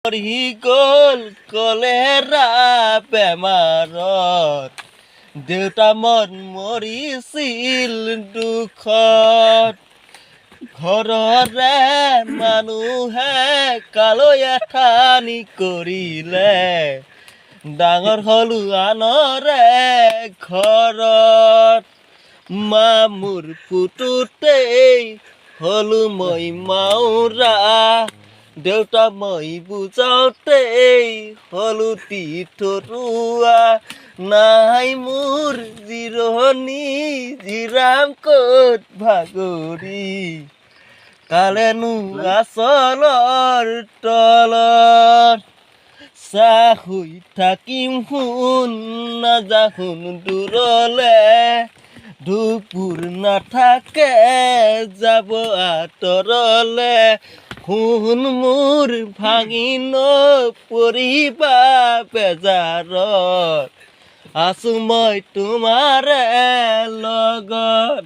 মৰি গ'ল কলেৰা বেমাৰত দেউতা মন মৰিছিল দুখত ঘৰৰে মানুহে কালৈ এঠানি কৰিলে ডাঙৰ হলো আনৰে ঘৰত মা মোৰ ফুটুতেই হলো মই মাউৰা দেউতা মই বুজাওতেই হলো তীৰ্থৰুৱা নাই মোৰ জিৰণি জিৰাম ক'ত ভাগৰি কালেনো আচলৰ তলত চাহ হৈ থাকিম শুন নাযাহুন দূৰলে দুপুৰ নাথাকে যাব আঁতৰলে শুন মোৰ ভাঙি নপৰিবা বেজাৰত আছো মই তোমাৰে লগত।